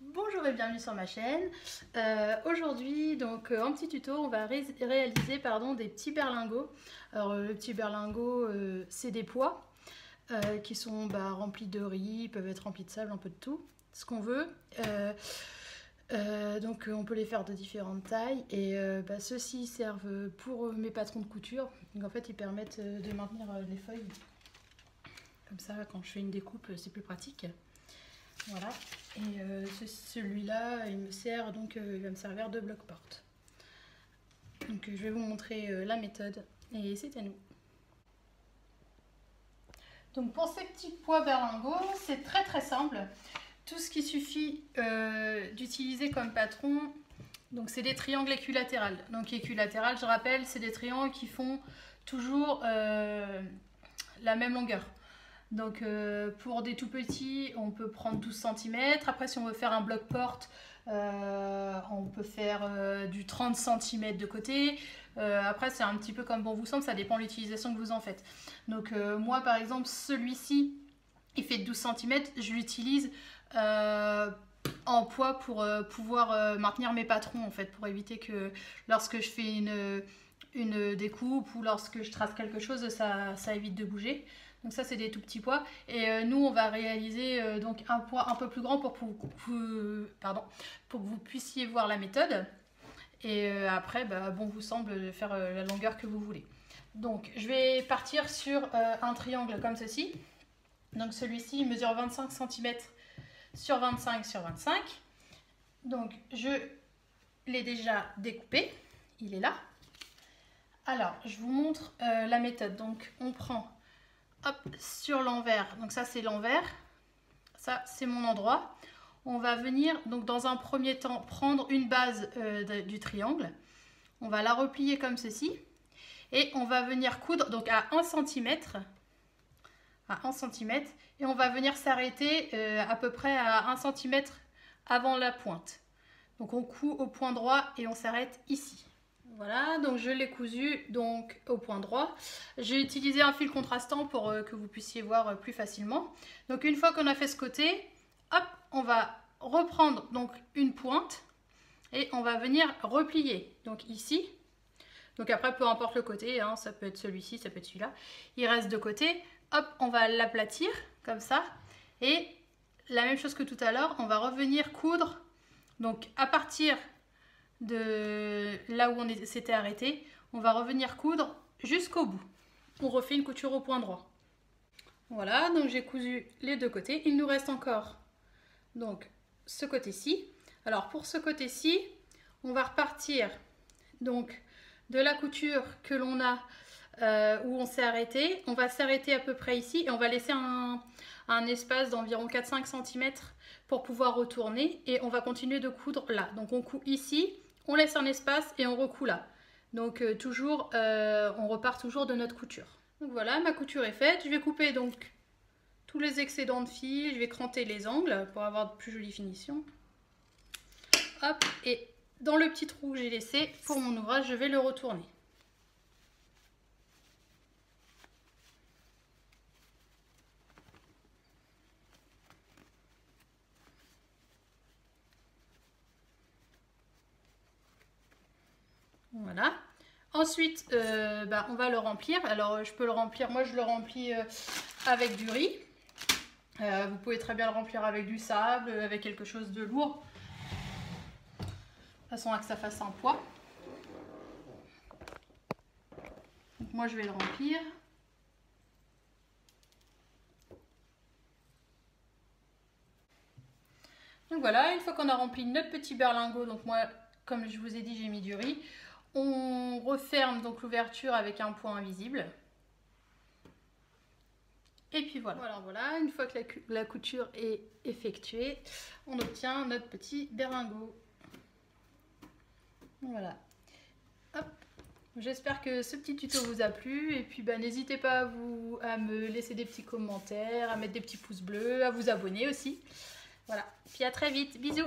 Bonjour et bienvenue sur ma chaîne. Aujourd'hui, donc en petit tuto, on va réaliser des petits berlingots. Alors le petit berlingot, c'est des pois qui sont remplis de riz, peuvent être remplis de sable, un peu de tout, ce qu'on veut. Donc on peut les faire de différentes tailles et ceux-ci servent pour mes patrons de couture. Donc en fait, ils permettent de maintenir les feuilles. Comme ça, quand je fais une découpe, c'est plus pratique. Voilà, et celui-là, il me sert, donc il va me servir de bloc-porte. Donc je vais vous montrer la méthode, et c'est à nous. Donc pour ces petits pois berlingots, c'est très simple. Tout ce qu'il suffit d'utiliser comme patron, donc c'est des triangles équilatérales. Donc équilatérales, je rappelle, c'est des triangles qui font toujours la même longueur. Donc pour des tout petits, on peut prendre 12 cm. Après, si on veut faire un bloc-porte, on peut faire du 30 cm de côté. Après, c'est un petit peu comme bon vous semble, ça dépend de l'utilisation que vous en faites. Donc moi, par exemple, celui-ci, il fait 12 cm. Je l'utilise en poids pour pouvoir maintenir mes patrons, en fait, pour éviter que lorsque je fais une découpe ou lorsque je trace quelque chose, ça évite de bouger. Donc ça, c'est des tout petits pois. Et nous, on va réaliser donc un pois un peu plus grand pour que vous puissiez voir la méthode. Et après, bon vous semble de faire la longueur que vous voulez. Donc je vais partir sur un triangle comme ceci. Donc celui-ci, il mesure 25 cm sur 25 sur 25. Donc je l'ai déjà découpé. Il est là. Alors, je vous montre la méthode. Donc on prend... Hop, sur l'envers, donc ça c'est l'envers, ça c'est mon endroit. On va venir donc dans un premier temps prendre une base du triangle, on va la replier comme ceci et on va venir coudre donc à 1 cm, et on va venir s'arrêter à peu près à 1 cm avant la pointe. Donc on coud au point droit et on s'arrête ici. Voilà, donc je l'ai cousu donc au point droit. J'ai utilisé un fil contrastant pour que vous puissiez voir plus facilement. Donc une fois qu'on a fait ce côté, hop, on va reprendre donc une pointe et on va venir replier. Donc ici, donc après peu importe le côté, hein, ça peut être celui-ci, ça peut être celui-là. Il reste de côté, hop, on va l'aplatir comme ça. Et la même chose que tout à l'heure, on va revenir coudre. Donc à partir de là où on s'était arrêté, on va revenir coudre jusqu'au bout. On refait une couture au point droit. Voilà, donc j'ai cousu les deux côtés. Il nous reste encore donc ce côté-ci. Alors pour ce côté-ci, on va repartir donc de la couture que l'on a où on s'est arrêté. On va s'arrêter à peu près ici et on va laisser un espace d'environ 4-5 cm pour pouvoir retourner et on va continuer de coudre là. Donc on coud ici, on laisse un espace et on recoud là. Donc toujours, on repart toujours de notre couture. Donc voilà, ma couture est faite. Je vais couper donc tous les excédents de fil. Je vais cranter les angles pour avoir de plus jolies finitions. Hop, et dans le petit trou que j'ai laissé pour mon ouvrage, je vais le retourner. Voilà. Ensuite, on va le remplir. Alors, je peux le remplir. Moi, je le remplis avec du riz. Vous pouvez très bien le remplir avec du sable, avec quelque chose de lourd. De façon à que ça fasse un poids. Donc, moi, je vais le remplir. Donc voilà, une fois qu'on a rempli notre petit berlingot, donc moi, comme je vous ai dit, j'ai mis du riz. On referme donc l'ouverture avec un point invisible. Et puis voilà, une fois que la couture est effectuée, on obtient notre petit berlingot. Voilà. Hop. J'espère que ce petit tuto vous a plu. Et puis n'hésitez pas à me laisser des petits commentaires, à mettre des petits pouces bleus, à vous abonner aussi. Voilà. Puis à très vite. Bisous.